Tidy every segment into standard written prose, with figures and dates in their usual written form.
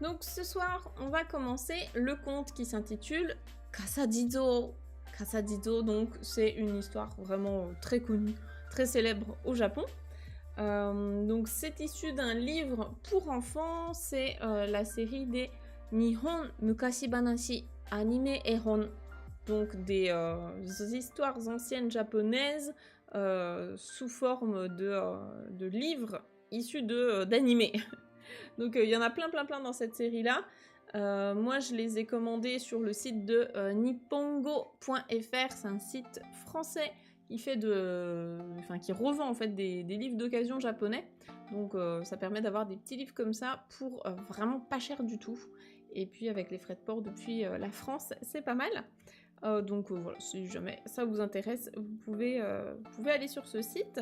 Donc ce soir, on va commencer le conte qui s'intitule Kasadizo. Kasadizo, donc c'est une histoire vraiment très connue, très célèbre au Japon. Donc c'est issu d'un livre pour enfants, c'est la série des Nihon Mukashi Banashi Anime Ehon. Donc des histoires anciennes japonaises sous forme de livres issus d'animés. Donc il y en a plein dans cette série-là. Moi, je les ai commandés sur le site de nippongo.fr. C'est un site français qui qui revend en fait des livres d'occasion japonais. Donc ça permet d'avoir des petits livres comme ça pour vraiment pas cher du tout. Et puis avec les frais de port depuis la France, c'est pas mal. Donc voilà, si jamais ça vous intéresse, vous pouvez aller sur ce site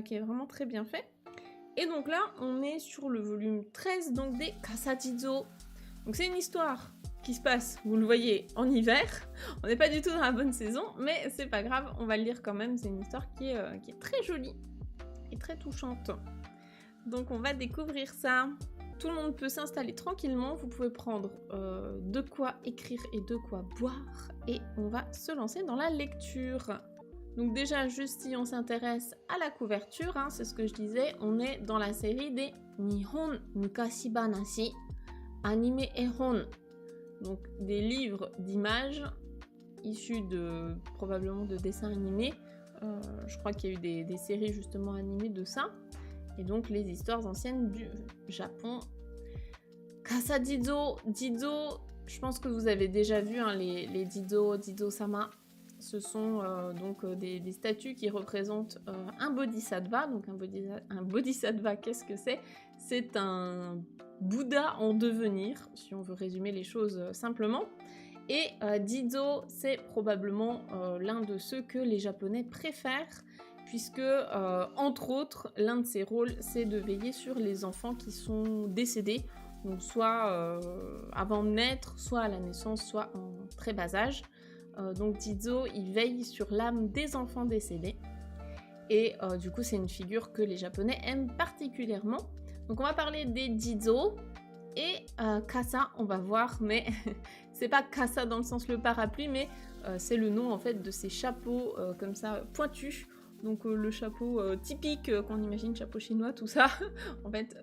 qui est vraiment très bien fait. Et donc là, on est sur le volume 13 donc des Kasadizo. Donc c'est une histoire qui se passe, vous le voyez, en hiver. On n'est pas du tout dans la bonne saison, mais c'est pas grave, on va le lire quand même. C'est une histoire qui est très jolie et très touchante. Donc on va découvrir ça. Tout le monde peut s'installer tranquillement, vous pouvez prendre de quoi écrire et de quoi boire. Et on va se lancer dans la lecture. Donc déjà, juste si on s'intéresse à la couverture, hein, c'est ce que je disais, on est dans la série des Nihon Mukashi Banashi Anime Ehon. Donc des livres d'images issus probablement de dessins animés. Je crois qu'il y a eu des séries justement animées de ça. Et donc les histoires anciennes du Japon. Kasadizo, Dido, je pense que vous avez déjà vu hein, les Dido-sama. Ce sont des statues qui représentent un bodhisattva. Donc un bodhisattva, qu'est-ce que c'est? C'est un Bouddha en devenir, si on veut résumer les choses simplement. Et Dido, c'est probablement l'un de ceux que les Japonais préfèrent, puisque, entre autres, l'un de ses rôles, c'est de veiller sur les enfants qui sont décédés, donc soit avant de naître, soit à la naissance, soit en très bas âge. Donc Dido, il veille sur l'âme des enfants décédés. Et du coup, c'est une figure que les Japonais aiment particulièrement. Donc on va parler des Dido. Et Kasa, on va voir, mais c'est pas Kasa dans le sens le parapluie, mais c'est le nom en fait de ces chapeaux comme ça pointus. Donc le chapeau typique qu'on imagine, chapeau chinois, tout ça. En fait,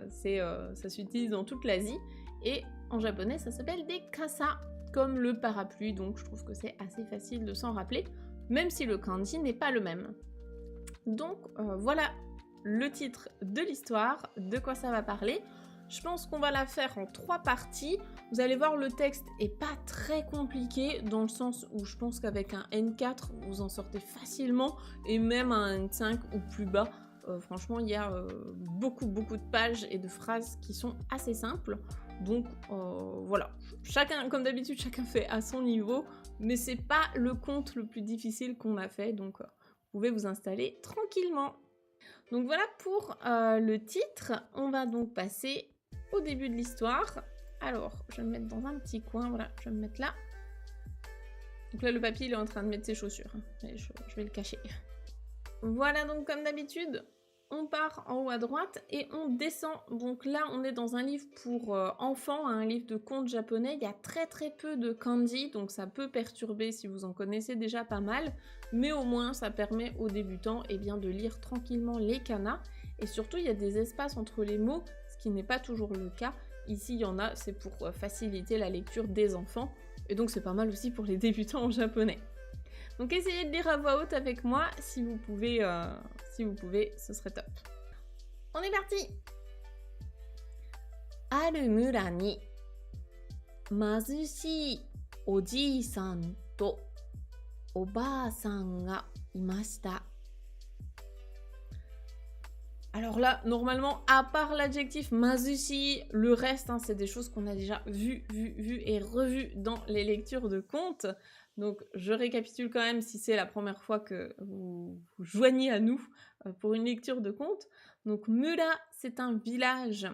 ça s'utilise dans toute l'Asie. Et en japonais, ça s'appelle des Kasa, comme le parapluie. Donc je trouve que c'est assez facile de s'en rappeler, même si le kanji n'est pas le même. Donc voilà le titre de l'histoire, de quoi ça va parler. Je pense qu'on va la faire en 3 parties. Vous allez voir, le texte est pas très compliqué, dans le sens où je pense qu'avec un N4, vous en sortez facilement, et même un N5 ou plus bas. Franchement, il y a beaucoup de pages et de phrases qui sont assez simples. Donc voilà, comme d'habitude, chacun fait à son niveau, mais c'est pas le conte le plus difficile qu'on a fait, donc vous pouvez vous installer tranquillement. Donc voilà pour le titre. On va donc passer au début de l'histoire. Alors, je vais me mettre dans un petit coin, voilà, je vais me mettre là. Donc là, le papy, il est en train de mettre ses chaussures. Et je vais le cacher. Voilà, donc comme d'habitude, on part en haut à droite et on descend. Donc là, on est dans un livre pour enfants, un livre de contes japonais. Il y a très peu de kanji, donc ça peut perturber si vous en connaissez déjà pas mal. Mais au moins, ça permet aux débutants de lire tranquillement les kanas. Et surtout, il y a des espaces entre les mots, ce qui n'est pas toujours le cas. Ici, il y en a, c'est pour faciliter la lecture des enfants. Et donc, c'est pas mal aussi pour les débutants en japonais. Donc essayez de lire à voix haute avec moi, si vous pouvez, ce serait top. On est parti! Aru mura ni mazushii oji-san to oba-san ga imashita. Alors là, normalement, à part l'adjectif mazushi, le reste, hein, c'est des choses qu'on a déjà vues et revues dans les lectures de contes. Donc, je récapitule quand même si c'est la première fois que vous vous joignez à nous pour une lecture de contes. Donc, Mura, c'est un village.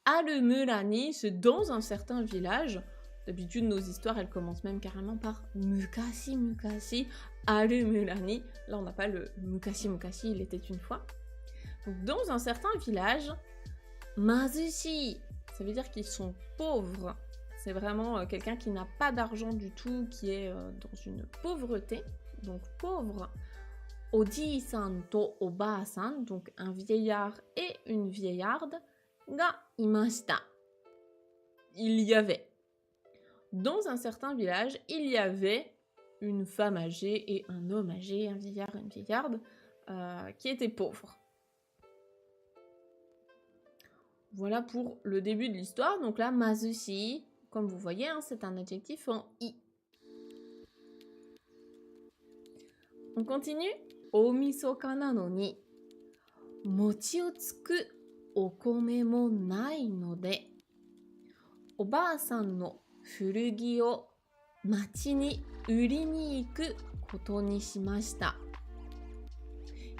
Aru Murani, c'est dans un certain village. D'habitude, nos histoires, elles commencent même carrément par Mukashi, Aru Murani. Là, on n'a pas le Mukashi, il était une fois. Donc, dans un certain village, mazushi, ça veut dire qu'ils sont pauvres. C'est vraiment quelqu'un qui n'a pas d'argent du tout, qui est dans une pauvreté, donc pauvre. Oji-san to oba-san, donc un vieillard et une vieillarde, ga imashita. Il y avait. Dans un certain village, il y avait une femme âgée et un homme âgé, un vieillard et une vieillarde, qui étaient pauvres. Voilà pour le début de l'histoire. Donc là, mazushi, comme vous voyez, hein, c'est un adjectif en i. On continue. Omisoka nano ni mochi o tsuku okome mo nai no de oba-san no furugi o machi ni uri ni iku koto ni shimashita.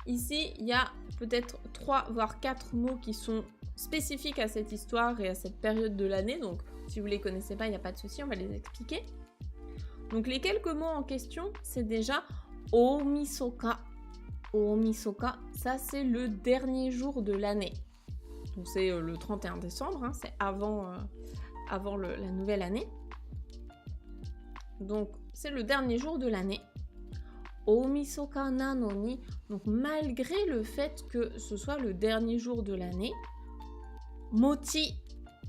Ici, il y a peut-être 3 voire 4 mots qui sont spécifiques à cette histoire et à cette période de l'année. Donc, si vous ne les connaissez pas, il n'y a pas de souci, on va les expliquer. Donc, les quelques mots en question, c'est déjà Omisoka. Omisoka, ça c'est le dernier jour de l'année. Donc, c'est le 31 décembre, hein, c'est avant la nouvelle année. Donc, c'est le dernier jour de l'année. Omisoka nano ni, donc malgré le fait que ce soit le dernier jour de l'année, mochi.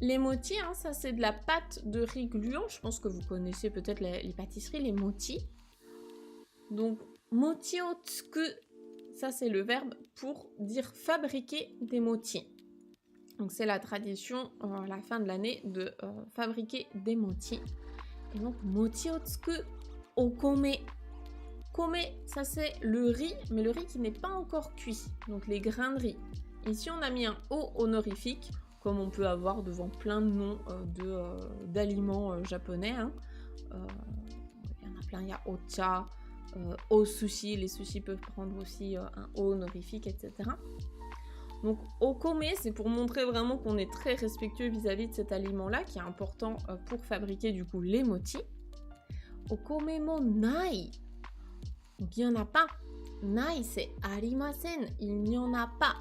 Les mochi, hein, ça c'est de la pâte de riz gluant. Je pense que vous connaissez peut-être les pâtisseries, les mochi. Donc, mochi o tsuku, ça c'est le verbe pour dire fabriquer des mochi. Donc, c'est la tradition à la fin de l'année de fabriquer des mochi. Et donc, mochi o tsuku okome. Kome, ça c'est le riz, mais le riz qui n'est pas encore cuit, donc les grains de riz. Ici, on a mis un O honorifique, comme on peut avoir devant plein de noms d'aliments japonais. Hein. Il y en a plein, il y a ocha, o sushi, les sushis peuvent prendre aussi un O honorifique, etc. Donc, okome, c'est pour montrer vraiment qu'on est très respectueux vis-à-vis de cet aliment-là, qui est important pour fabriquer du coup les mochi. Okome mo nai. Donc, il n'y en a pas. Nai, c'est arimasen. Il n'y en a pas.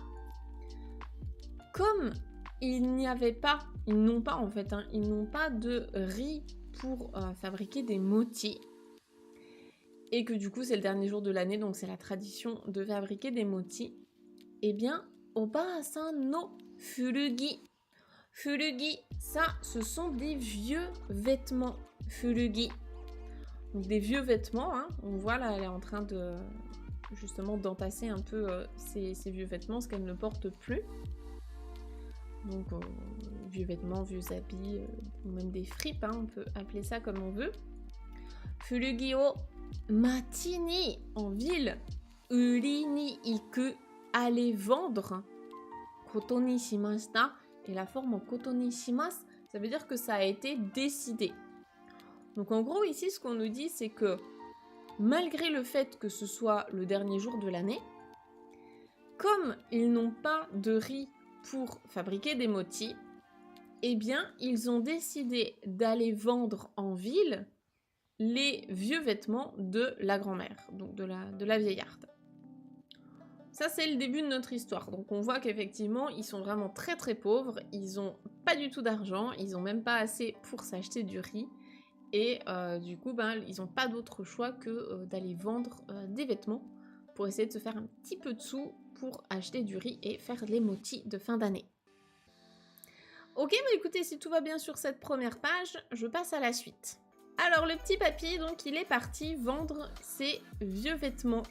Comme il n'y avait pas, ils n'ont pas en fait, hein, ils n'ont pas de riz pour fabriquer des mochi. Et que du coup, c'est le dernier jour de l'année, donc c'est la tradition de fabriquer des mochi. Eh bien, oba-san no furugi. Furugi, ça, ce sont des vieux vêtements. Furugi. Donc des vieux vêtements, hein. On voit là, elle est en train de justement d'entasser un peu ces vieux vêtements, ce qu'elle ne porte plus. Donc vieux vêtements, vieux habits, ou même des fripes, hein, on peut appeler ça comme on veut. Furugi o machi ni, en ville, uri ni iku, aller vendre, koto ni shimashita, et la forme en koto ni shimasu, ça veut dire que ça a été décidé. Donc en gros ici ce qu'on nous dit c'est que malgré le fait que ce soit le dernier jour de l'année, comme ils n'ont pas de riz pour fabriquer des mochi, eh bien ils ont décidé d'aller vendre en ville les vieux vêtements de la grand-mère, donc de la vieillarde. Ça c'est le début de notre histoire, donc on voit qu'effectivement ils sont vraiment très très pauvres, ils n'ont pas du tout d'argent, ils n'ont même pas assez pour s'acheter du riz. Et du coup, ils n'ont pas d'autre choix que d'aller vendre des vêtements pour essayer de se faire un petit peu de sous pour acheter du riz et faire les mochi de fin d'année. Ok, écoutez, si tout va bien sur cette première page, je passe à la suite. Alors, le petit papy, donc, il est parti vendre ses vieux vêtements.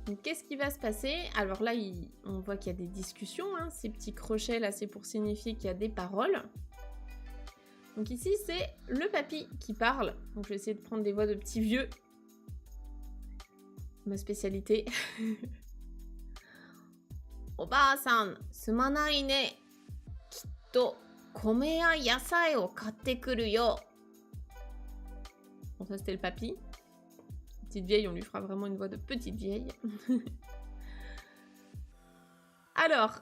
Donc, qu'est-ce qui va se passer? Alors là, on voit qu'il y a des discussions. Hein. Ces petits crochets, là, c'est pour signifier qu'il y a des paroles. Donc ici, c'est le papy qui parle. Donc je vais essayer de prendre des voix de petits vieux. Ma spécialité. Oba-san, sumanai ne. Kitto, kome ya yasai o katte kuru yo. Bon, ça c'était le papy. Petite vieille, on lui fera vraiment une voix de petite vieille. Alors,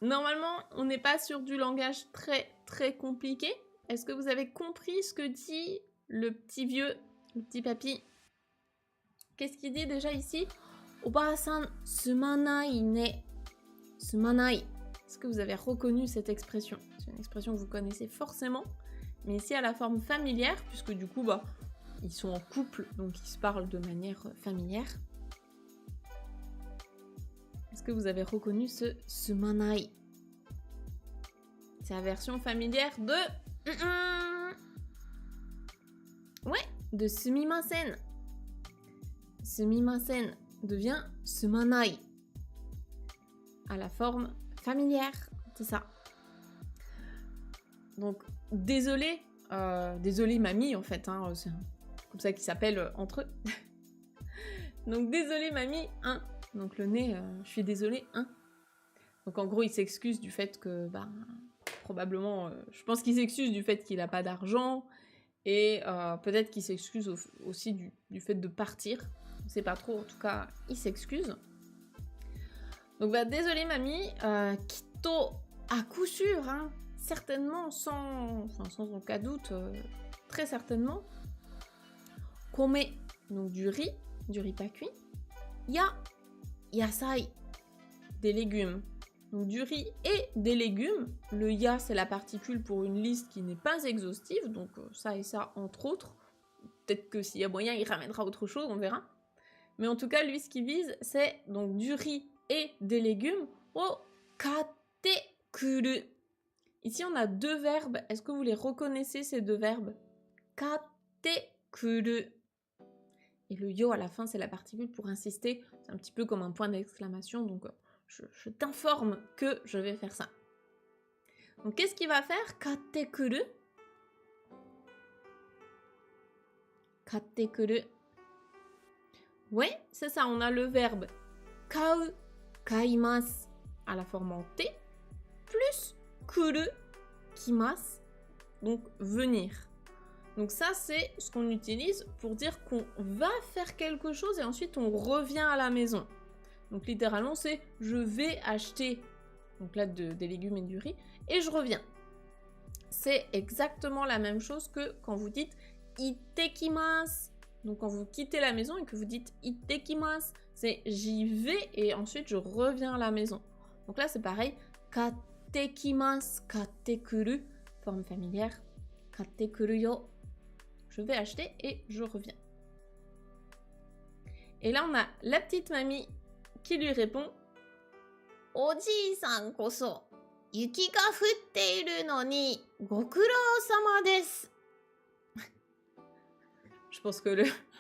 normalement, on n'est pas sur du langage très très compliqué. Est-ce que vous avez compris ce que dit le petit vieux, le petit papy? Qu'est-ce qu'il dit déjà ici? Oba-san sumanai ne. Sumanai. Est-ce que vous avez reconnu cette expression? c'est une expression que vous connaissez forcément, mais ici à la forme familière, puisque du coup, bah, ils sont en couple, donc ils se parlent de manière familière. Est-ce que vous avez reconnu ce sumanai? C'est la version familière de... Ouais, de sumimasen. Sumimasen devient sumanai. À la forme familière, c'est ça. Donc, désolé, désolé mamie en fait, hein, c'est comme ça qu'ils s'appellent entre eux. Donc, désolé mamie, hein. Donc le nez, je suis désolée, hein. Donc en gros, il s'excuse du fait que, bah, probablement, je pense qu'il s'excuse du fait qu'il n'a pas d'argent, et peut-être qu'il s'excuse aussi du fait de partir. On sait pas trop, en tout cas, il s'excuse. Donc bah, désolée mamie, Kitto, à coup sûr, hein, certainement, sans aucun doute, très certainement, Kome, donc du riz pas cuit, ya, yasai, des légumes. Donc du riz et des légumes. Le ya, c'est la particule pour une liste qui n'est pas exhaustive, donc ça et ça, entre autres. Peut-être que s'il y a moyen, il ramènera autre chose, on verra. Mais en tout cas, lui, ce qu'il vise, c'est donc du riz et des légumes au katekuru. Ici, on a deux verbes. Est-ce que vous les reconnaissez, ces deux verbes? Katekuru. Et le yo à la fin, c'est la particule pour insister. C'est un petit peu comme un point d'exclamation, donc je t'informe que je vais faire ça. Donc, qu'est-ce qu'il va faire? Katekuru. Katekuru. Ouais, c'est ça, on a le verbe kau, kaimasu à la forme en T, plus kuru, kimasu, donc venir. Donc ça, c'est ce qu'on utilise pour dire qu'on va faire quelque chose et ensuite on revient à la maison. Donc littéralement, c'est je vais acheter donc là des légumes et du riz et je reviens. C'est exactement la même chose que quand vous dites ittekimasu. Donc quand vous quittez la maison et que vous dites ittekimasu, c'est j'y vais et ensuite je reviens à la maison. Donc là c'est pareil, kattekimasu, kattekuru, forme familière, kattekuru yo, je vais acheter et je reviens. Et là on a la petite mamie qui lui répond Oji-san koso, yuki ga futte iru no ni gokurou-sama desu. Je pense que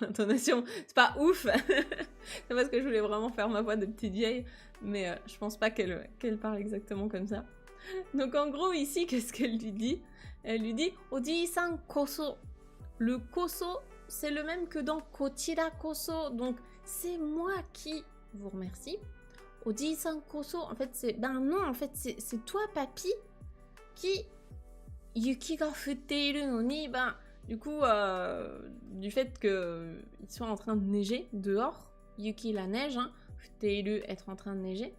l'intonation, c'est pas ouf. C'est parce que je voulais vraiment faire ma voix de petite vieille, mais je pense pas qu'elle parle exactement comme ça. Donc en gros ici, qu'est-ce qu'elle lui dit? Elle lui dit Oji-san koso. Le koso, c'est le même que dans kochira koso, donc c'est moi qui vous remercie. Oji-san koso, en fait c'est ben non, en fait c'est toi papy qui yuki ga futte iru no ni, ben du coup, du fait qu'il soit en train de neiger dehors, Yuki la neige, hein, Futeiru être en train de neiger.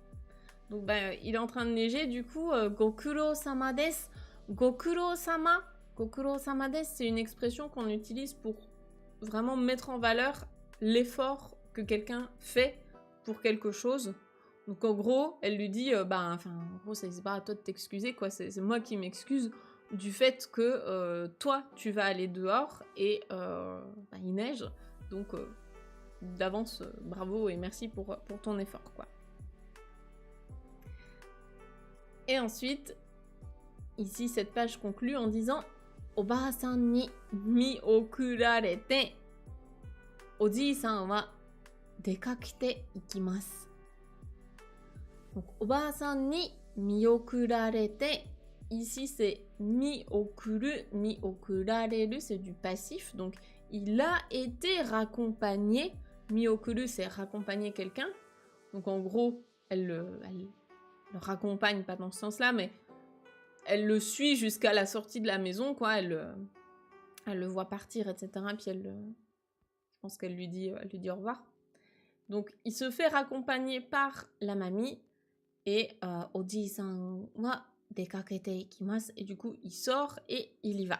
Donc il est en train de neiger, du coup, Gokuro-sama desu. Gokuro-sama, Gokuro-sama desu, c'est une expression qu'on utilise pour vraiment mettre en valeur l'effort que quelqu'un fait pour quelque chose. Donc en gros, elle lui dit, en gros, c'est pas à toi de t'excuser, quoi, c'est moi qui m'excuse du fait que toi, tu vas aller dehors et il neige. Donc, d'avance, bravo et merci pour ton effort, quoi. Et ensuite, ici, cette page conclut en disant Oba-san ni miokurarete, Oji-san wa dekakite ikimasu. Donc, Oba-san ni miokurarete. Ici, c'est mi-okuru, mi-okurareru, c'est du passif. Donc, il a été raccompagné. Mi-okuru, c'est raccompagner quelqu'un. Donc, en gros, elle le raccompagne, pas dans ce sens-là, mais elle le suit jusqu'à la sortie de la maison, quoi. Elle le voit partir, etc. Puis je pense qu'elle lui dit au revoir. Donc, il se fait raccompagner par la mamie et Oji-san wa dekakete ikimasu, et du coup il sort et il y va.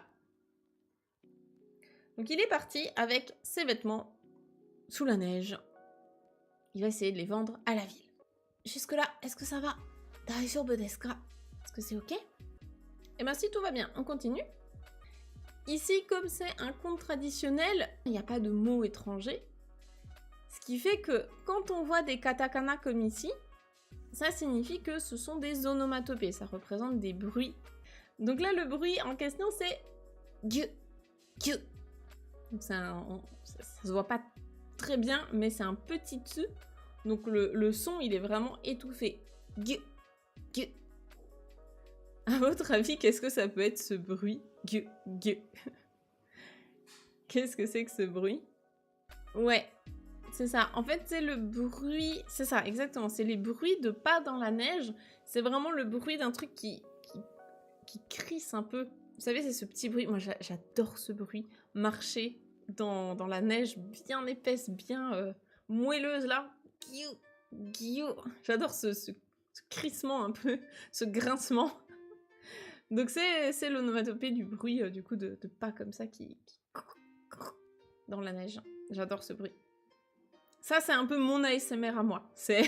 Donc il est parti avec ses vêtements sous la neige. Il va essayer de les vendre à la ville. Jusque là, est-ce que ça va? Daijoubu desu ka? Est-ce que c'est ok? Et ben si tout va bien, on continue. Ici, comme c'est un conte traditionnel, il n'y a pas de mots étrangers. Ce qui fait que quand on voit des katakana comme ici, ça signifie que ce sont des onomatopées, ça représente des bruits. Donc là, le bruit en question, c'est gu, gu. Donc ça se voit pas très bien, mais c'est un petit tsu. Donc le son, il est vraiment étouffé. Gu, gu. À votre avis, qu'est-ce que ça peut être ce bruit? Gu, gu. Qu'est-ce que c'est que ce bruit? Ouais, c'est ça. En fait, c'est le bruit... C'est ça, exactement. C'est les bruits de pas dans la neige. C'est vraiment le bruit d'un truc qui crisse un peu. Vous savez, c'est ce petit bruit. Moi, j'adore ce bruit. Marcher dans la neige bien épaisse, bien moelleuse, là. Guiou, guiou. J'adore ce crissement un peu, ce grincement. Donc c'est l'onomatopée du bruit, du coup, de pas comme ça qui dans la neige. J'adore ce bruit. Ça, c'est un peu mon ASMR à moi. C'est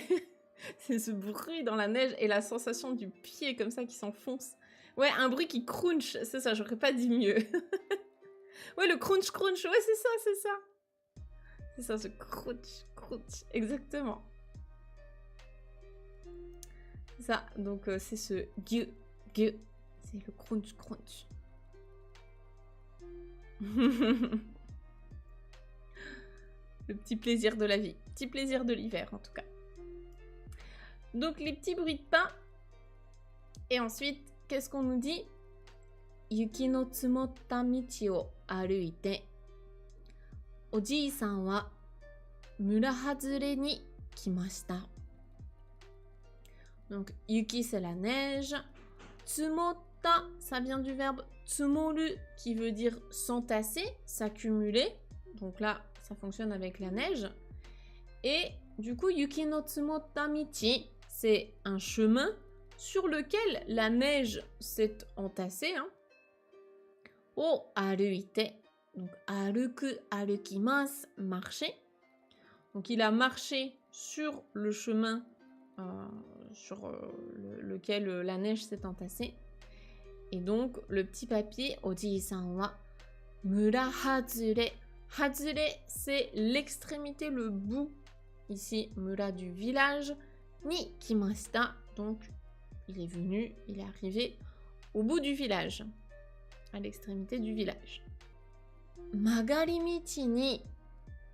ce bruit dans la neige et la sensation du pied comme ça qui s'enfonce. Ouais, un bruit qui crunch, c'est ça, j'aurais pas dit mieux. Ouais, le crunch, crunch, ouais, c'est ça, c'est ça. C'est ça, ce crunch, crunch, exactement. Ça, donc c'est ce gu, gu. C'est le crunch, crunch. Le petit plaisir de la vie. Petit plaisir de l'hiver, en tout cas. Donc, les petits bruits de pas. Et ensuite, qu'est-ce qu'on nous dit? Yuki no tsumotta michi o aruite. Oji-san wa mura hazure ni kimashita. Donc, yuki, c'est la neige. Tsumotta, ça vient du verbe tsumoru, qui veut dire s'entasser, s'accumuler. Donc là, ça fonctionne avec la neige. Et du coup, yuki no tsumotta michi, c'est un chemin sur lequel la neige s'est entassée. Hein. O aruite, donc aruku, arukimasu, marcher. Donc il a marché sur le chemin sur lequel la neige s'est entassée. Et donc, le petit papier, Oji-san wa mura hazure. Hazure, c'est l'extrémité, le bout. Ici, mura du village. Ni kimashita, donc il est venu, il est arrivé au bout du village, à l'extrémité du village. Magari michi ni,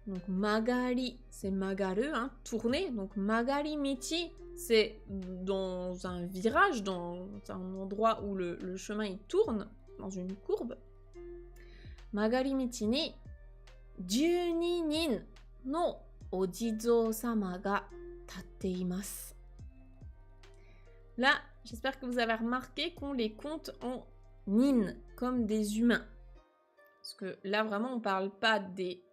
donc magari, c'est magaru, hein, tourner, donc magari michi, c'est dans un virage, dans un endroit où le chemin il tourne, dans une courbe. Magari michi ni, 12人のお地蔵様が立っています. Là, j'espère que vous avez remarqué qu'on les compte en nin, comme des humains. Parce que là, vraiment, on parle pas des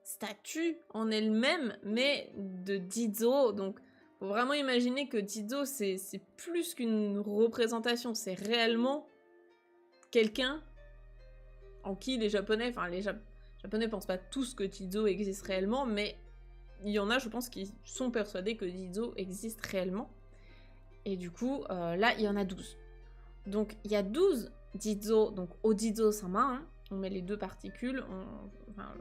statues en elles-mêmes, mais de Jizo. Donc, faut vraiment imaginer que Jizo, c'est plus qu'une représentation. C'est réellement quelqu'un en qui les Japonais... Enfin, les Japonais pensent pas tous que Jizo existe réellement, mais il y en a, je pense, qui sont persuadés que Jizo existe réellement. Et du coup, là, il y en a 12. Donc, il y a 12 Jizo, donc Ojizo-sama, hein, on met les deux particules, enfin,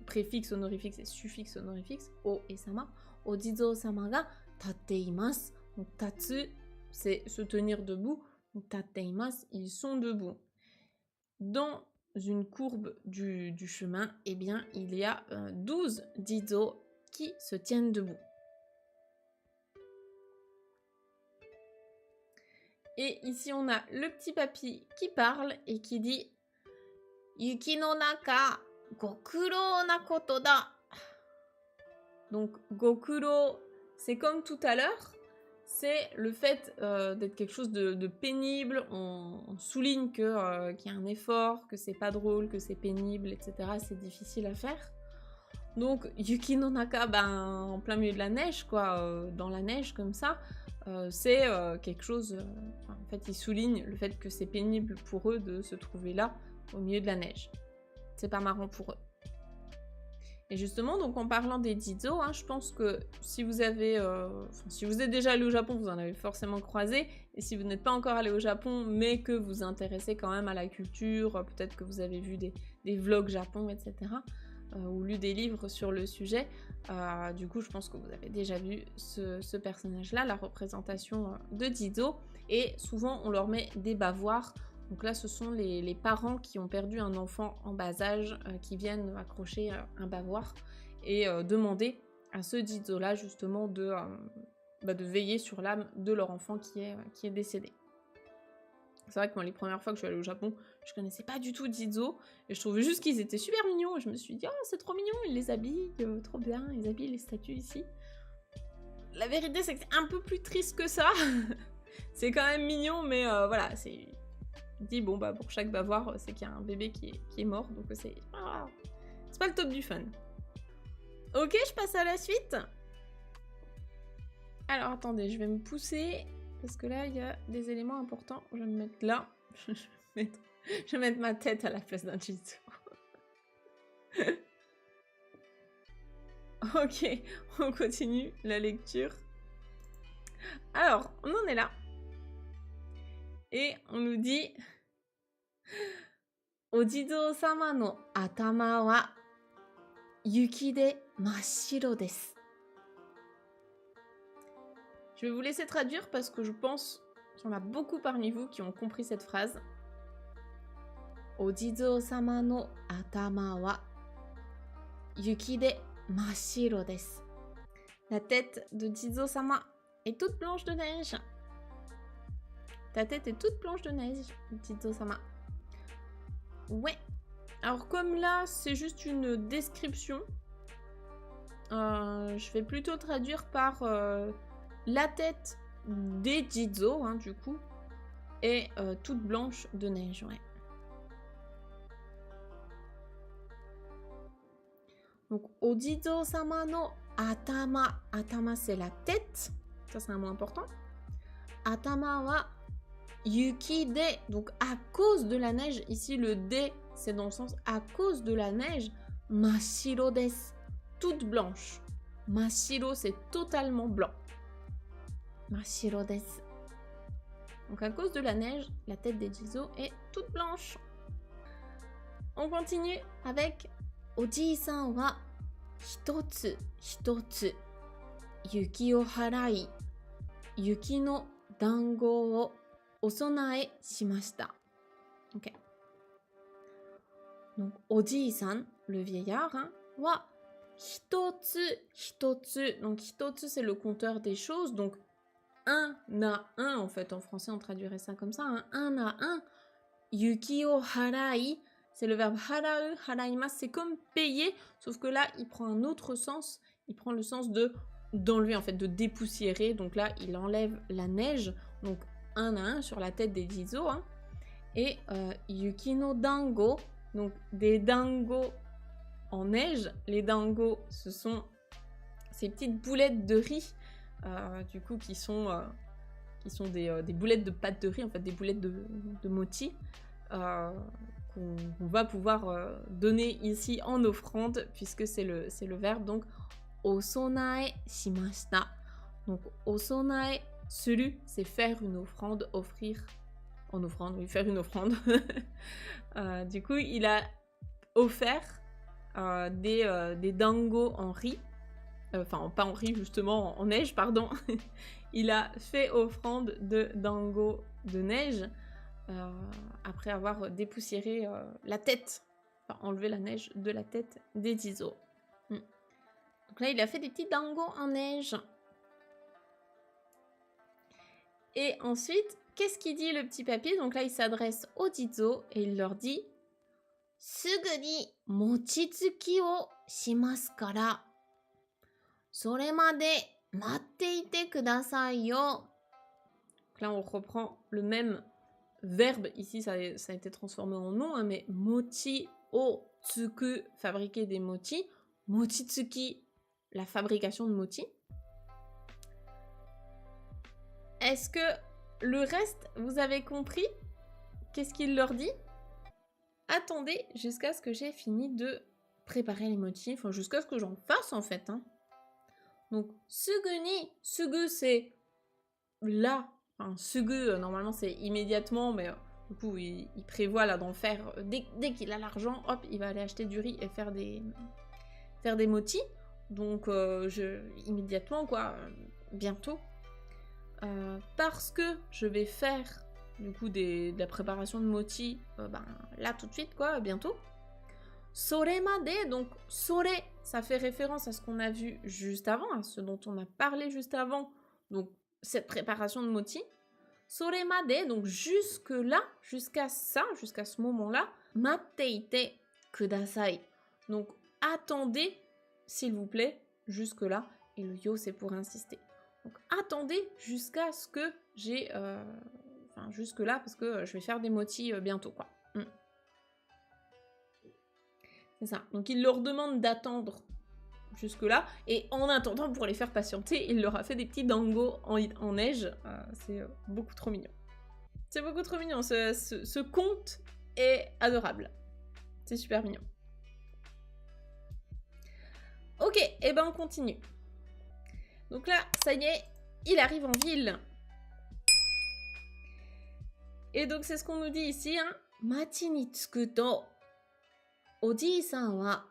préfixe honorifixe et suffixe honorifixe, O et sama. Ojizo-sama ga tatteimasu. Donc, tatsu, c'est se tenir debout. Donc, tatteimasu, ils sont debout. Dans une courbe du chemin, eh bien, il y a 12 Jizo qui se tiennent debout. Et ici, on a le petit papy qui parle et qui dit Yuki no naka gokuro na koto da. Donc, gokuro, c'est comme tout à l'heure, c'est le fait d'être quelque chose de pénible. On souligne qu'il y a un effort, que c'est pas drôle, que c'est pénible, etc. C'est difficile à faire. Donc, Yuki no naka, ben, en plein milieu de la neige, quoi, dans la neige comme ça, c'est quelque chose... en fait, ils soulignent le fait que c'est pénible pour eux de se trouver là, au milieu de la neige. C'est pas marrant pour eux. Et justement, donc en parlant des Dizo, je pense que si vous avez, si vous êtes déjà allé au Japon, vous en avez forcément croisé. Et si vous n'êtes pas encore allé au Japon, mais que vous vous intéressez quand même à la culture, peut-être que vous avez vu des vlogs Japon, etc., ou lu des livres sur le sujet, du coup, je pense que vous avez déjà vu ce personnage-là, la représentation de Dizo. Et souvent, on leur met des bavoirs. Donc là, ce sont les parents qui ont perdu un enfant en bas âge qui viennent accrocher un bavoir et demander à ce Dizo-là justement de veiller sur l'âme de leur enfant qui est décédé. C'est vrai que moi, les premières fois que je suis allée au Japon, je connaissais pas du tout Dizo et je trouvais juste qu'ils étaient super mignons. Et je me suis dit, oh, c'est trop mignon, ils les habillent, trop bien, ils habillent les statues ici. La vérité, c'est que c'est un peu plus triste que ça. C'est quand même mignon, mais voilà, c'est... dit bon bah pour chaque bavoir c'est qu'il y a un bébé qui est mort, donc c'est pas le top du fun. Ok, je passe à la suite. Alors attendez, je vais me pousser parce que là il y a des éléments importants. Je vais me mettre là. Je vais mettre ma tête à la place d'un Dizo. Ok, on continue la lecture. Alors, on en est là. Et on nous dit Ojizo-sama no atama wa yuki de mashiro desu. Je vais vous laisser traduire parce que je pense qu'il y en a beaucoup parmi vous qui ont compris cette phrase. Ojizo-sama no atama wa yuki de mashiro desu. La tête de Jizo-sama est toute blanche de neige. Ta tête est toute blanche de neige, Jizo-sama. Ouais. Alors comme là, c'est juste une description, je vais plutôt traduire par la tête des Jizo, du coup, est toute blanche de neige, ouais. Donc, Ojizo-sama no atama. Atama, c'est la tête. Ça, c'est un mot important. Atama wa yuki de. Donc, à cause de la neige. Ici, le de, c'est dans le sens à cause de la neige. Mashiro desu. Toute blanche. Mashiro, c'est totalement blanc. Mashiro desu. Donc, à cause de la neige, la tête des Jizo est toute blanche. On continue avec Oji-san wa hitotsu hitotsu yuki o harai yuki no dango o osonae shimashita. Ok. Donc Oji-san, le vieillard, wa hitotsu hitotsu. Donc hitotsu, c'est le compteur des choses. Donc un à un, en fait, en français on traduirait ça comme ça, un à un. Yuki o harai, c'est le verbe harau, haraimasu, c'est comme payer, sauf que là, il prend un autre sens. Il prend le sens d'enlever, en fait, de dépoussiérer. Donc là, il enlève la neige, donc un à un sur la tête des Jizo. Et yuki no dango, donc des dangos en neige. Les dangos, ce sont ces petites boulettes de riz, du coup, qui sont des boulettes de pâte de riz, en fait, des boulettes de mochi. Qu'on va pouvoir donner ici en offrande, puisque c'est le verbe, donc osonae shimashita. Donc osonae, suru, c'est faire une offrande, offrir en offrande, oui, faire une offrande. Du coup, il a offert des dangos en riz, enfin pas en riz justement, en neige, pardon. Il a fait offrande de dangos de neige. Après avoir dépoussiéré la tête, enfin enlevé la neige de la tête des Jizo. Donc là, il a fait des petits dangos en neige. Et ensuite, qu'est-ce qu'il dit le petit papy? Donc là, il s'adresse aux Jizo et il leur dit « Sugu ni mochitsuki o shimasu kara, sore made matte ite kudasai yo ». Donc là, on reprend le même verbe, ici ça a été transformé en nom, mais mochi o tsuku, fabriquer des mochi, mochitsuki, la fabrication de mochi. Est-ce que le reste, vous avez compris? Qu'est-ce qu'il leur dit? Attendez jusqu'à ce que j'ai fini de préparer les mochi, enfin jusqu'à ce que j'en fasse en fait. Hein. Donc, sugu ni, sugu c'est là. Enfin, sugu, normalement c'est immédiatement, mais du coup il prévoit là d'en faire. Dès qu'il a l'argent, hop, il va aller acheter du riz et faire des mochi. Donc, immédiatement quoi, bientôt. Parce que je vais faire du coup de la préparation de mochi là tout de suite quoi, bientôt. Soremade, donc sore, ça fait référence à ce qu'on a vu juste avant, à ce dont on a parlé juste avant, donc cette préparation de mochi. Soremade, donc jusque là, jusqu'à ce moment-là, matteite kudasai. Donc attendez, s'il vous plaît, jusque là, et le yo c'est pour insister. Donc attendez jusqu'à ce que j'ai... jusque là, parce que je vais faire des mochi bientôt, quoi. C'est ça. Donc il leur demande d'attendre jusque-là, et en attendant, pour les faire patienter, il leur a fait des petits dangos en neige. C'est beaucoup trop mignon. C'est beaucoup trop mignon. Ce conte est adorable. C'est super mignon. Ok, et ben on continue. Donc là, ça y est, il arrive en ville. Et donc c'est ce qu'on nous dit ici, hein. Machi ni tsuku to, oji-san wa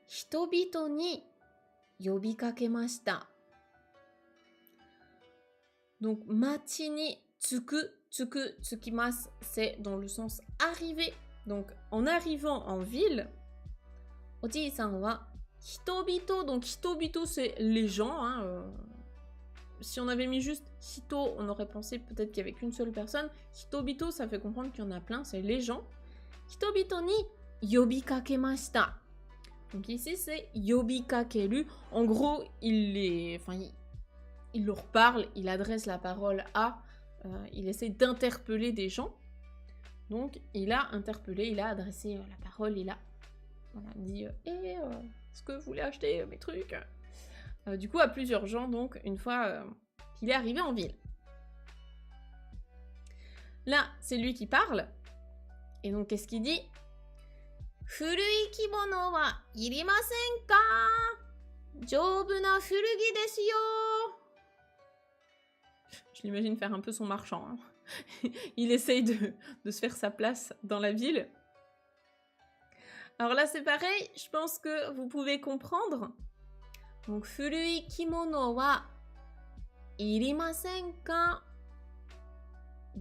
hitobito ni yobikakemashita. Donc machi ni tsuku, tsukimasu, c'est dans le sens arriver. Donc en arrivant en ville, oji-san wa hitobito, donc hitobito c'est les gens, hein, si on avait mis juste hito, on aurait pensé peut-être qu'il y avait qu'une seule personne. Hitobito, ça fait comprendre qu'il y en a plein, c'est les gens. Hitobito ni yobikakemashita. Donc ici, c'est yobikakeru. En gros, il leur parle, il adresse la parole à... il essaie d'interpeller des gens. Donc, il a interpellé, il a adressé la parole, il a dit « est-ce que vous voulez acheter mes trucs ?» Du coup, à plusieurs gens, donc, une fois qu'il est arrivé en ville. Là, c'est lui qui parle. Et donc, qu'est-ce qu'il dit? Furui kimono wa irimasen ka? Joubu na furugi desu yo. Je l'imagine faire un peu son marchand. Hein. Il essaye de se faire sa place dans la ville. Alors là, c'est pareil. Je pense que vous pouvez comprendre. Donc, furui kimono wa irimasen ka?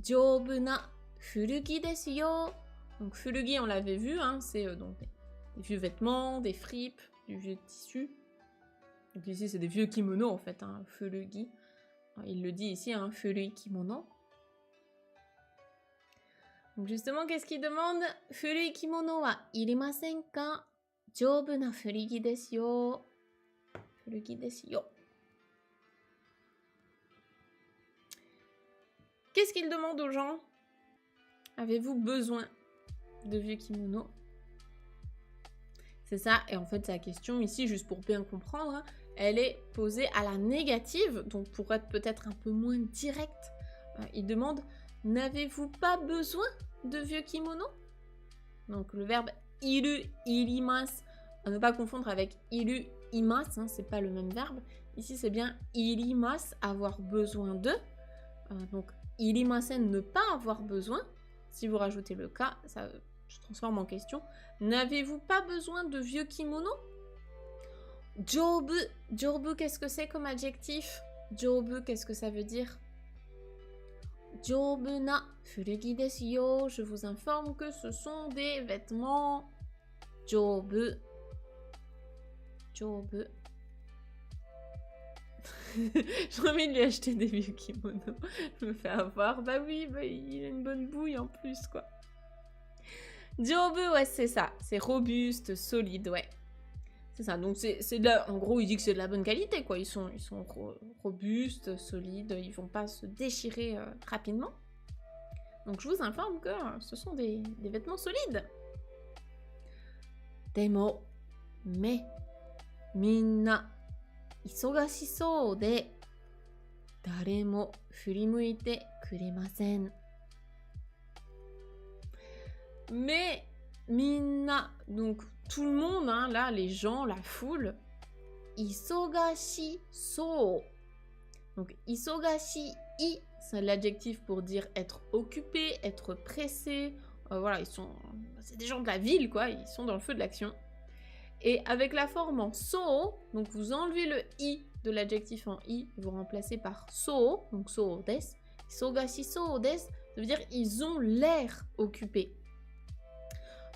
Joubu na furugi desu yo. Donc, furugi, on l'avait vu, hein, c'est donc des vieux vêtements, des fripes, du vieux tissu. Donc ici, c'est des vieux kimonos, en fait, hein, furugi. Il le dit ici, hein, furui kimono. Donc justement, qu'est-ce qu'il demande? Furui kimono wa irimasen ka? Joubu na furugi desu yo. Furugi desu yo. Qu'est-ce qu'il demande aux gens? Avez-vous besoin de vieux kimonos? C'est ça, et en fait sa question ici, juste pour bien comprendre, hein, elle est posée à la négative, donc pour être peut-être un peu moins direct, il demande « N'avez-vous pas besoin de vieux kimonos ?» Donc le verbe « iru irimasu », à ne pas confondre avec « iru imasu hein, », c'est pas le même verbe. Ici c'est bien « irimasu », avoir besoin de. Donc « irimasen », ne pas avoir besoin. Si vous rajoutez le ka, ça se transforme en question. N'avez-vous pas besoin de vieux kimonos? Joubu. Joubu, qu'est-ce que c'est comme adjectif? Joubu, qu'est-ce que ça veut dire? Joubu na furugi desu yo. Je vous informe que ce sont des vêtements. Joubu. Joubu. J'ai envie de lui acheter des vieux kimonos. Je me fais avoir. Bah oui, bah, il a une bonne bouille en plus, quoi. Joubu, ouais, c'est ça. C'est robuste, solide, ouais. C'est ça. Donc, c'est de la... En gros, il dit que c'est de la bonne qualité, quoi. Ils sont robustes, solides. Ils vont pas se déchirer rapidement. Donc, je vous informe que ce sont des vêtements solides. Demo, mais, minna, isogashisou de, dare mo furimuite kuremasen. Mais minna, donc tout le monde, hein, là, les gens, la foule. Isogashi so. Donc, isogashi i, c'est l'adjectif pour dire être occupé, être pressé. Voilà, c'est des gens de la ville, quoi. Ils sont dans le feu de l'action. Et avec la forme en so, donc vous enlevez le i de l'adjectif en i, vous remplacez par so, donc so des. Isogashi so des, ça veut dire ils ont l'air occupés.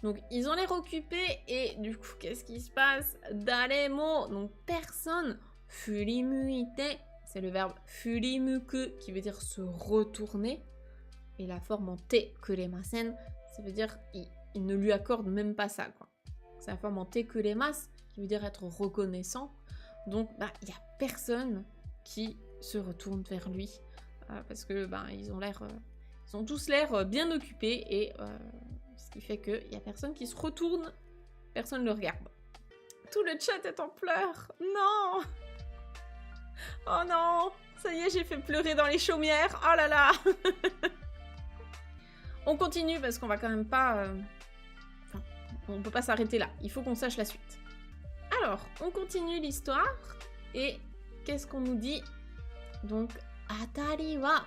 Donc ils ont l'air occupés et du coup qu'est-ce qui se passe? Daremo, donc personne. Furimuite, c'est le verbe furimuku qui veut dire se retourner. Et la forme en te kuremasen, ça veut dire il ne lui accorde même pas ça, quoi. C'est la forme en te kuremas qui veut dire être reconnaissant. Donc il n'y a personne qui se retourne vers lui parce que ils ont tous l'air bien occupés et ce qui fait qu'il n'y a personne qui se retourne, personne ne le regarde. Tout le chat est en pleurs. Non! Oh non! Ça y est, j'ai fait pleurer dans les chaumières. Oh là là! On continue parce qu'on va quand même pas... on peut pas s'arrêter là. Il faut qu'on sache la suite. Alors, on continue l'histoire. Et qu'est-ce qu'on nous dit? Donc, atari wa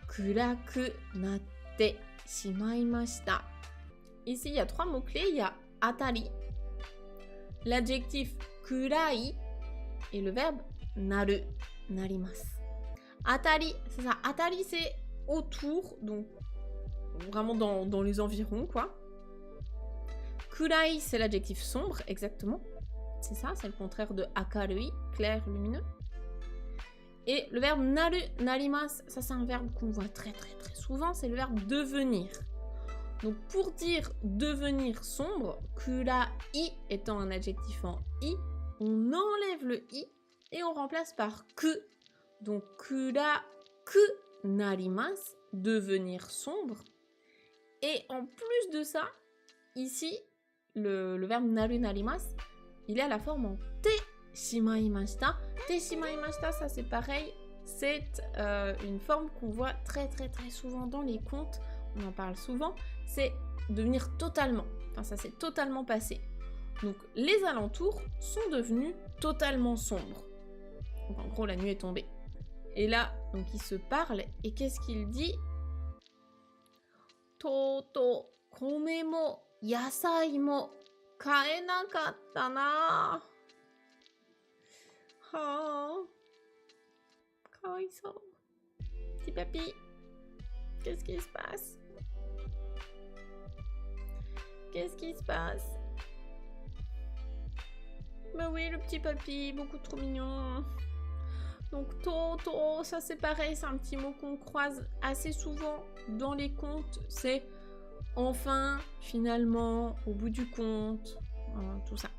kuraku natte shimaimashita. Ici, il y a 3 mots-clés. Il y a atari, l'adjectif kurai et le verbe naru, narimasu. Atari, c'est ça. Atari, c'est autour, donc vraiment dans les environs, quoi. Kurai, c'est l'adjectif sombre, exactement. C'est ça, c'est le contraire de akarui, clair, lumineux. Et le verbe naru, narimasu, ça c'est un verbe qu'on voit très souvent, c'est le verbe devenir. Donc pour dire devenir sombre, kurai étant un adjectif en i, on enlève le i et on remplace par ku. Donc kuraku narimasu, devenir sombre. Et en plus de ça, ici, le verbe naru narimasu, il est à la forme en te shimaimashita. Te shimaimashita, ça c'est pareil, c'est une forme qu'on voit très souvent dans les contes, on en parle souvent, c'est devenir totalement, enfin ça s'est totalement passé. Donc les alentours sont devenus totalement sombres. Donc en gros la nuit est tombée. Et là, donc il se parle, et qu'est-ce qu'il dit? Toto kome mo yasai mo kaenakatta na. Oh, kawaisou. Petit papy, qu'est-ce qui se passe? Qu'est-ce qui se passe? Bah oui, le petit papy, beaucoup trop mignon. Donc toto, ça c'est pareil, c'est un petit mot qu'on croise assez souvent dans les contes. C'est enfin, finalement, au bout du compte, tout ça.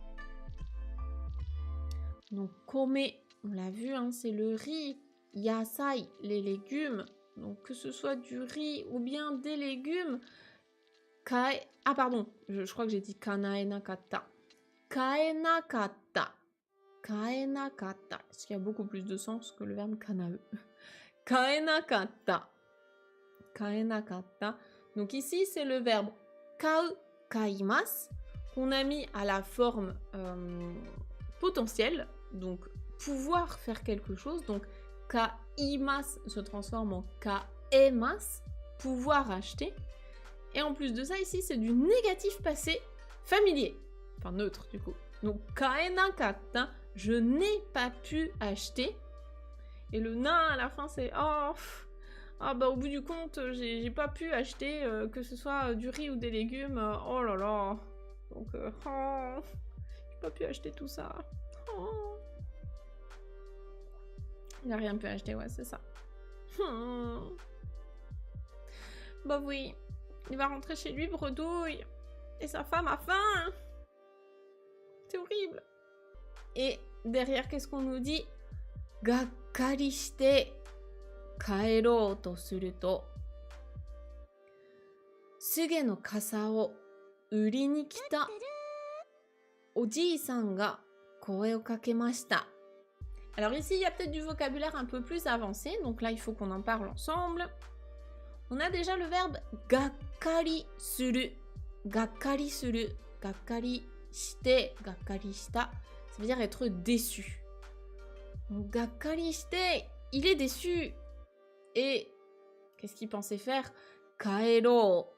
Donc kome, on l'a vu, hein, c'est le riz. Yasai, les légumes. Donc que ce soit du riz ou bien des légumes. Ah pardon, je crois que j'ai dit kanaenakatta. Kaenakatta. Kaenakatta. Ce qui a beaucoup plus de sens que le verbe kanae. Kaenakatta. Kaenakatta. Donc ici, c'est le verbe kau, kaimasu, qu'on a mis à la forme potentielle, donc pouvoir faire quelque chose. Donc kaimasu se transforme en kaemasu, pouvoir acheter. Et en plus de ça, ici, c'est du négatif passé familier. Enfin, neutre, du coup. Donc, kaenakatta, je n'ai pas pu acheter. Et le na à la fin, c'est oh, bah au bout du compte, j'ai pas pu acheter que ce soit du riz ou des légumes. Oh là là. Donc, j'ai pas pu acheter tout ça. Oh. Il a rien pu acheter, ouais, c'est ça. Bah oui. Il va rentrer chez lui, bredouille. Et sa femme a faim. C'est horrible. Et derrière, qu'est-ce qu'on nous dit? Gakkari shite kaerou to suru to suge no kasa o uri ni kita oji-san ga koe o kakemashita. Alors ici, il y a peut-être du vocabulaire un peu plus avancé. Donc là, il faut qu'on en parle ensemble. On a déjà le verbe gakkari suru. gakkari suru, gakkari shite, gakkari shita, ça veut dire être déçu. Donc, gakkari shite, il est déçu. Et qu'est-ce qu'il pensait faire? Kaero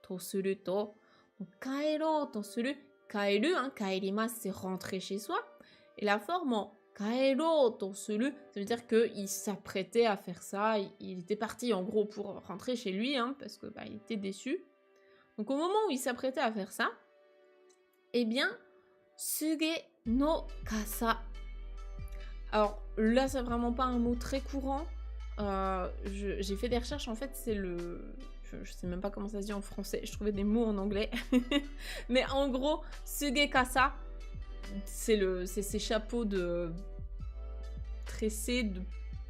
to suru to. Donc, kaero to suru, kaeru, kaerimasu, c'est rentrer chez soi. Et la forme en kaero to suru, ça veut dire qu'il s'apprêtait à faire ça. Il était parti en gros pour rentrer chez lui, parce que il était déçu. Donc au moment où il s'apprêtait à faire ça, eh bien, suge no kasa. Alors là, c'est vraiment pas un mot très courant. J'ai fait des recherches, en fait, c'est le... Je sais même pas comment ça se dit en français, je trouvais des mots en anglais. Mais en gros, suge kasa, c'est ces chapeaux de tressés de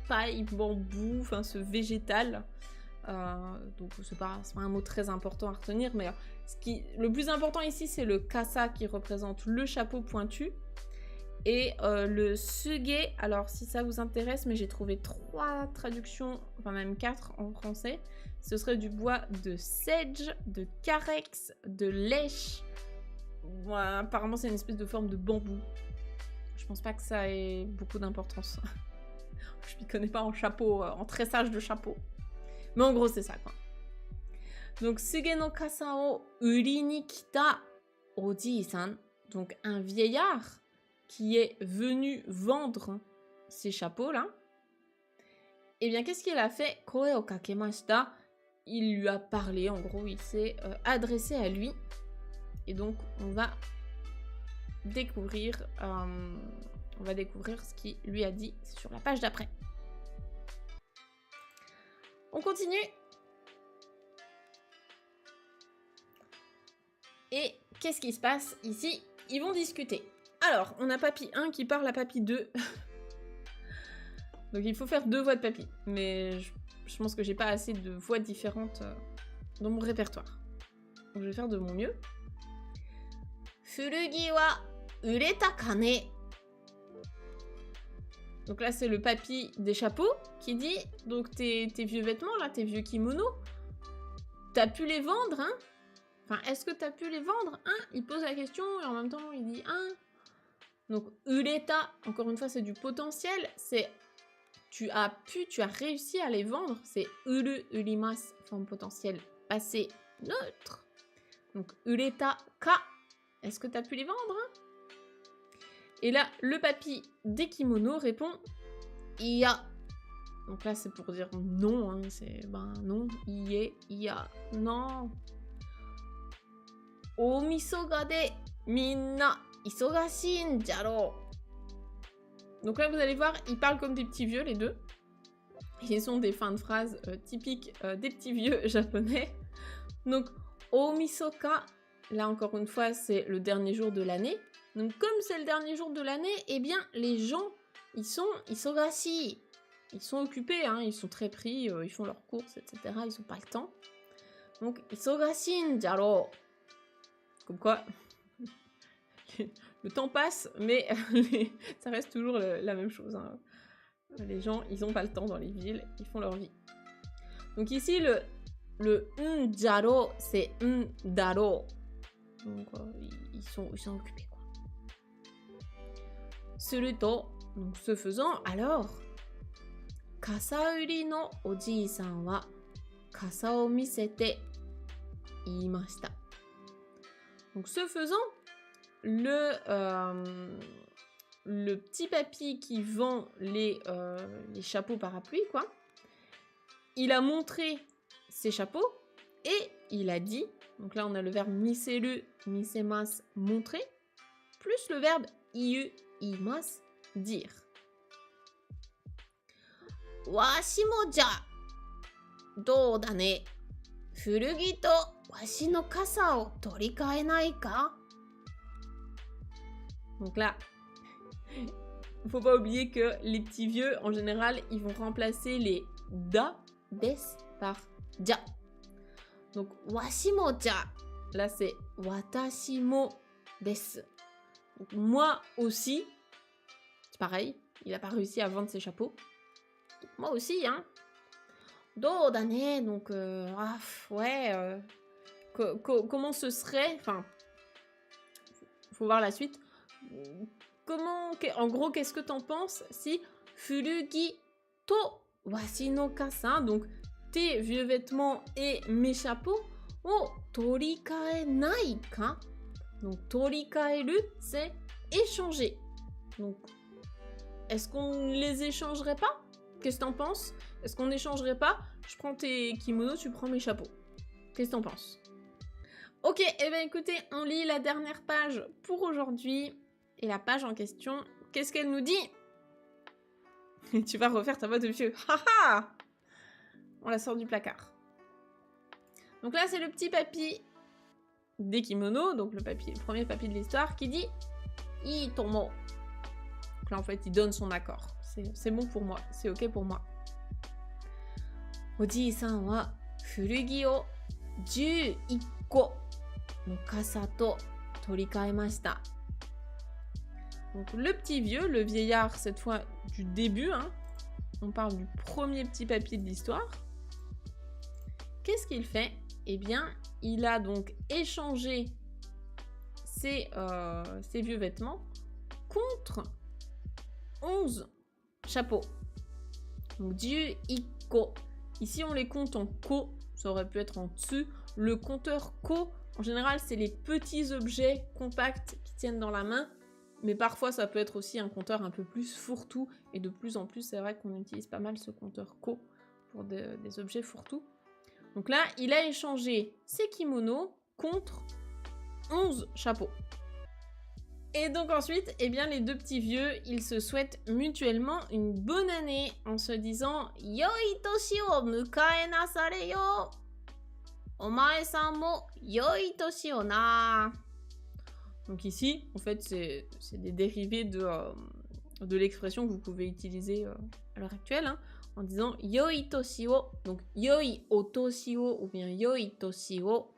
paille, bambou, enfin ce végétal. Donc c'est pas un mot très important à retenir, mais le plus important ici, c'est le kasa qui représente le chapeau pointu. Et le suge, alors si ça vous intéresse, mais j'ai trouvé 3 traductions, enfin même 4 en français. Ce serait du bois de sedge, de carex, de lèche. Bon, apparemment c'est une espèce de forme de bambou. Je pense pas que ça ait beaucoup d'importance. Je m'y connais pas en chapeau, en tressage de chapeau. Mais en gros c'est ça quoi. Donc suge no kasa o uri ni kita oji-san. Donc un vieillard qui est venu vendre ces chapeaux-là, eh bien, qu'est-ce qu'il a fait? Koe o kakemashita. Il lui a parlé, en gros, il s'est adressé à lui. Et donc, on va découvrir ce qu'il lui a dit sur la page d'après. On continue. Et qu'est-ce qui se passe ici? Ils vont discuter. Alors, on a Papy 1 qui parle à Papy 2. Donc il faut faire 2 voix de Papy. Mais je pense que j'ai pas assez de voix différentes dans mon répertoire. Donc je vais faire de mon mieux. Furugi wa ureta kane. Donc là, c'est le Papy des chapeaux qui dit, donc tes vieux vêtements, là, tes vieux kimonos, t'as pu les vendre, hein? Enfin, est-ce que t'as pu les vendre, hein? Il pose la question et en même temps, il dit, hein? Donc, ureta, encore une fois, c'est du potentiel. C'est tu as réussi à les vendre. C'est uru, urimas, forme potentielle passé neutre. Donc, ureta ka. Est-ce que tu as pu les vendre, hein? Et là, le Papy des kimonos répond iya. Donc là, c'est pour dire non. Hein, c'est non. Iye, iya. Non. Omisoga de minna. Isogashii jaro. Donc là, vous allez voir, ils parlent comme des petits vieux, les deux. Ils sont des fins de phrases typiques des petits vieux japonais. Donc, Omisoka, là encore une fois, c'est le dernier jour de l'année. Donc, comme c'est le dernier jour de l'année, eh bien, les gens, ils sont isogashii. Ils sont occupés, hein, ils sont très pris, ils font leurs courses, etc. Ils n'ont pas le temps. Donc, isogashii jaro. Comme quoi... Le temps passe, mais ça reste toujours la même chose. Hein. Les gens, ils n'ont pas le temps dans les villes, ils font leur vie. Donc ici, le njaro, c'est ndaro. Donc ils sont occupés, quoi. Suruto, donc ce faisant, alors, kasa uri no oji-san wa kasa o misete iimashita. Donc ce faisant, le petit Papy qui vend les chapeaux parapluies, quoi, il a montré ses chapeaux et il a dit, donc là on a le verbe miseru, misemasu, montrer, plus le verbe iu, imasu, dire. Washi mo ja, dou da ne, furugi to washi no kasa o torikaenai ka? Donc là, il faut pas oublier que les petits vieux, en général, ils vont remplacer les da, des, par ja. Donc, washi mo ja. Là, c'est watashi mo desu. Donc, moi aussi. C'est pareil, il a pas réussi à vendre ses chapeaux. Donc, moi aussi, hein. Do da ne, donc, ouais. comment ce serait... Enfin, faut voir la suite. En gros, qu'est-ce que t'en penses si Furugi to washi no kasa, donc tes vieux vêtements et mes chapeaux, o torikae nai ka? Donc torikaeru, c'est échanger. Donc, est-ce qu'on les échangerait pas? Qu'est-ce que t'en penses? Est-ce qu'on n'échangerait pas? Je prends tes kimonos, tu prends mes chapeaux. Qu'est-ce que t'en penses? Ok, et bien écoutez, on lit la dernière page pour aujourd'hui. Et la page en question, qu'est-ce qu'elle nous dit? Tu vas refaire ta voix de vieux. Haha! On la sort du placard. Donc là, c'est le petit papy des kimonos, donc le premier papy de l'histoire, qui dit I tomo. Donc là, en fait, il donne son accord. C'est bon pour moi, c'est ok pour moi. Oji-san wa furugi o 11 ko no kasa to torikaemashita. Donc le petit vieux, le vieillard cette fois du début, hein, on parle du premier petit papier de l'histoire. Qu'est-ce qu'il fait? Eh bien, il a donc échangé ses vieux vêtements contre 11 chapeaux. Donc Dieu Ikko. Ici on les compte en ko, ça aurait pu être en tsu. Le compteur ko, en général, c'est les petits objets compacts qui tiennent dans la main. Mais parfois, ça peut être aussi un compteur un peu plus fourre-tout. Et de plus en plus, c'est vrai qu'on utilise pas mal ce compteur ko pour des objets fourre-tout. Donc là, il a échangé ses kimonos contre 11 chapeaux. Et donc ensuite, eh bien, les deux petits vieux, ils se souhaitent mutuellement une bonne année en se disant « Yoi toshi o mukae nasare yo! Omae-san mo yoi toshi o na! » Donc ici, en fait, c'est des dérivés de l'expression que vous pouvez utiliser à l'heure actuelle, hein, en disant yoi toshi o, donc yoi o toshi o ou bien yoi toshi o,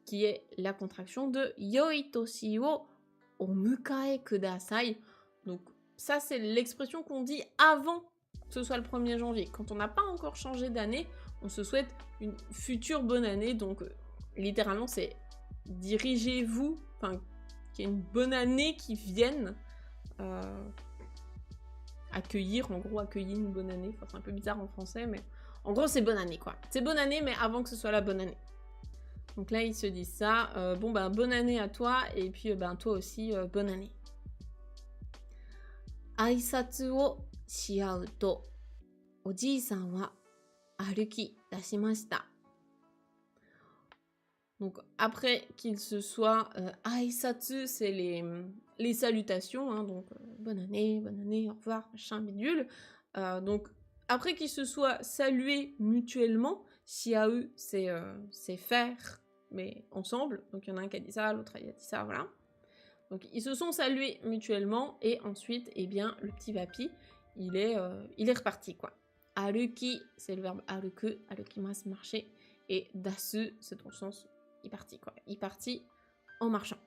qui est la contraction de yoi toshi o o mukae kudasai. Donc ça, c'est l'expression qu'on dit avant que ce soit le 1er janvier. Quand on n'a pas encore changé d'année, on se souhaite une future bonne année. Donc littéralement, c'est dirigez-vous, enfin, qu'il y ait une bonne année qui vienne accueillir, en gros, accueillir une bonne année. Enfin, c'est un peu bizarre en français, mais en gros, c'est bonne année, quoi. C'est bonne année, mais avant que ce soit la bonne année. Donc là, ils se disent ça. Bon, ben, bonne année à toi, et puis, ben, toi aussi, bonne année. Aisatsu o shiau to, oji-san wa aruki dashimashita. Donc, après qu'il se soit... aisatsu, c'est les salutations, hein, donc bonne année, au revoir, machin, bidule. Donc, après qu'ils se soient salués mutuellement, shiau, c'est faire, mais ensemble. Donc, il y en a un qui a dit ça, l'autre a dit ça, voilà. Donc, ils se sont salués mutuellement, et ensuite, eh bien, le petit papy, il est reparti, quoi. Aruki, c'est le verbe aruku, arukimasu, marcher, et dasu, c'est dans le sens... il partit, quoi. Il partit en marchant.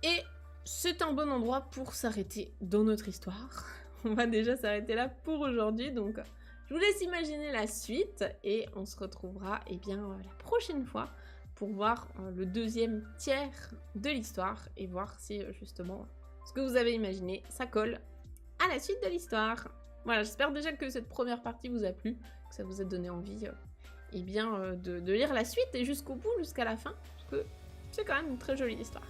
Et c'est un bon endroit pour s'arrêter dans notre histoire. On va déjà s'arrêter là pour aujourd'hui. Donc, je vous laisse imaginer la suite. Et on se retrouvera, eh bien, la prochaine fois pour voir le deuxième tiers de l'histoire. Et voir si, justement, ce que vous avez imaginé, ça colle à la suite de l'histoire. Voilà, j'espère déjà que cette première partie vous a plu. Que ça vous a donné envie... et bien de lire la suite et jusqu'au bout, jusqu'à la fin, parce que c'est quand même une très jolie histoire.